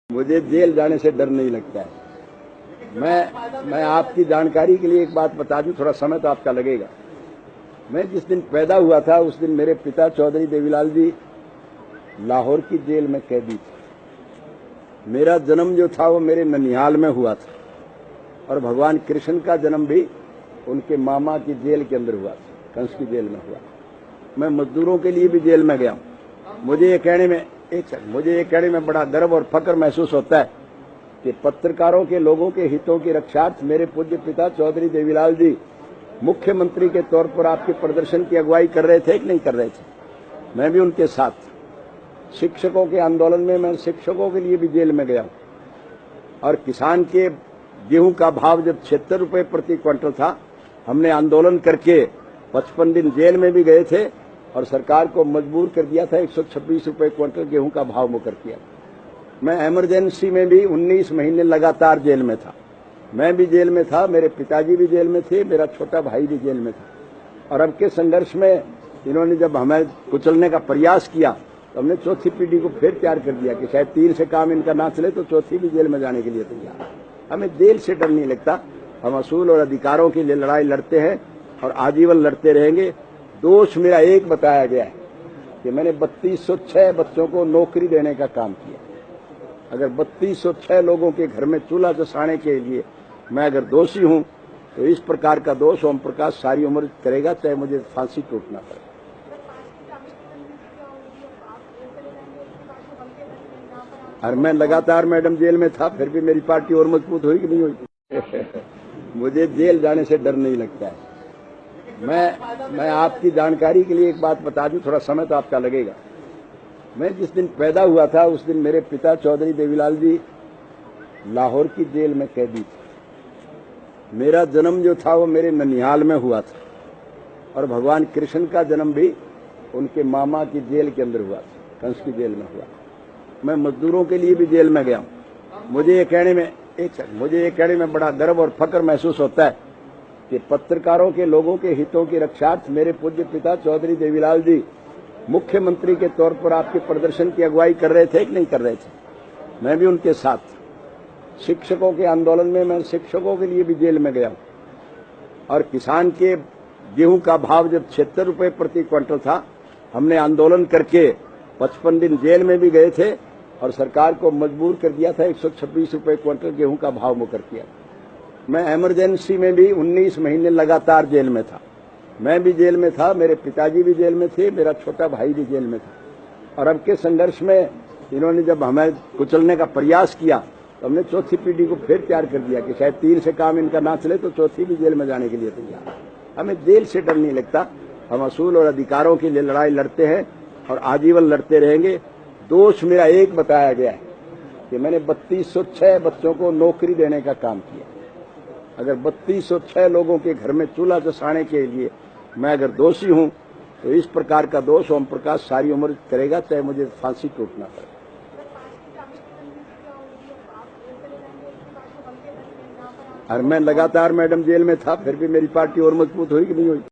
मुझे जेल जाने से डर नहीं लगता है। मैं आपकी जानकारी के लिए एक बात बता दूं, थोड़ा समय तो आपका लगेगा। मैं जिस दिन पैदा हुआ था उस दिन मेरे पिता चौधरी देवीलाल जी लाहौर की जेल में कैदी थे। मेरा जन्म जो था वो मेरे ननिहाल में हुआ था और भगवान कृष्ण का जन्म भी उनके मामा की जेल के अंदर हुआ था, कंस की जेल में हुआ। मैं मजदूरों के लिए भी जेल में गया हूं। मुझे ये कहने में बड़ा गर्व और फक्र महसूस होता है कि पत्रकारों के, लोगों के हितों की रक्षार्थ मेरे पूज्य पिता चौधरी देवीलाल जी मुख्यमंत्री के तौर पर आपके प्रदर्शन की अगुवाई कर रहे थे कि नहीं कर रहे थे। मैं भी उनके साथ था। शिक्षकों के आंदोलन में मैं शिक्षकों के लिए भी जेल में गया और किसान के गेहूं का भाव जब 76 रुपए प्रति क्विंटल था, हमने आंदोलन करके 55 दिन जेल में भी गए थे और सरकार को मजबूर कर दिया था 126 रुपए क्विंटल गेहूं का भाव मुकर किया। मैं इमरजेंसी में भी 19 महीने लगातार जेल में था। मैं भी जेल में था, मेरे पिताजी भी जेल में थे, मेरा छोटा भाई भी जेल में था। और अब के संघर्ष में इन्होंने जब हमें कुचलने का प्रयास किया तो हमने चौथी पीढ़ी को फिर तैयार कर दिया कि शायद 3 से काम इनका ना चले तो चौथी भी जेल में जाने के लिए तैयार है। हमें जेल से डर नहीं लगता। हम असूल और अधिकारों के लिए लड़ाई लड़ते हैं और आजीवन लड़ते रहेंगे। दोष मेरा एक बताया गया है कि मैंने 3206 बच्चों को नौकरी देने का काम किया। अगर 3206 लोगों के घर में चूल्हा जसाने के लिए मैं अगर दोषी हूं तो इस प्रकार का दोष ओम प्रकाश सारी उम्र करेगा, चाहे मुझे फांसी टूटना पड़े। और मैं लगातार मैडम जेल में था, फिर भी मेरी पार्टी और मजबूत हुई कि नहीं हुई। मुझे जेल जाने से डर नहीं लगता है। मैं आपकी जानकारी के लिए एक बात बता दूं, थोड़ा समय तो आपका लगेगा। मैं जिस दिन पैदा हुआ था उस दिन मेरे पिता चौधरी देवीलाल जी लाहौर की जेल में कैदी थे। मेरा जन्म जो था वो मेरे ननिहाल में हुआ था और भगवान कृष्ण का जन्म भी उनके मामा की जेल के अंदर हुआ था, कंस की जेल में हुआ। मैं मजदूरों के लिए भी जेल में गया हूं। मुझे ये कहने में बड़ा गर्व और फक्र महसूस होता है कि पत्रकारों के, लोगों के हितों की रक्षार्थ मेरे पूज्य पिता चौधरी देवीलाल जी मुख्यमंत्री के तौर पर आपके प्रदर्शन की अगुवाई कर रहे थे कि नहीं कर रहे थे। मैं भी उनके साथ था। शिक्षकों के आंदोलन में मैं शिक्षकों के लिए भी जेल में गया और किसान के गेहूं का भाव जब 76 रुपए प्रति क्विंटल था, हमने आंदोलन करके 55 दिन जेल में भी गए थे और सरकार को मजबूर कर दिया था 126 रुपए क्विंटल गेहूं का भाव मुकर किया। मैं इमरजेंसी में भी 19 महीने लगातार जेल में था। मैं भी जेल में था, मेरे पिताजी भी जेल में थे, मेरा छोटा भाई भी जेल में था। और अब के संघर्ष में इन्होंने जब हमें कुचलने का प्रयास किया तो हमने चौथी पीढ़ी को फिर तैयार कर दिया कि शायद 3 से काम इनका ना चले तो चौथी भी जेल में जाने के लिए तैयार है। हमें जेल से डर नहीं लगता। हम असूल और अधिकारों के लिए लड़ाई लड़ते हैं और आजीवन लड़ते रहेंगे। दोष मेरा एक बताया गया है कि मैंने 3206 बच्चों को नौकरी देने का काम किया। अगर 3206 लोगों के घर में चूल्हा जसाने के लिए मैं अगर दोषी हूं तो इस प्रकार का दोष ओम प्रकाश सारी उम्र करेगा, चाहे मुझे फांसी टूटना पड़े। और मैं लगातार मैडम जेल में था, फिर भी मेरी पार्टी और मजबूत हुई कि नहीं हुई।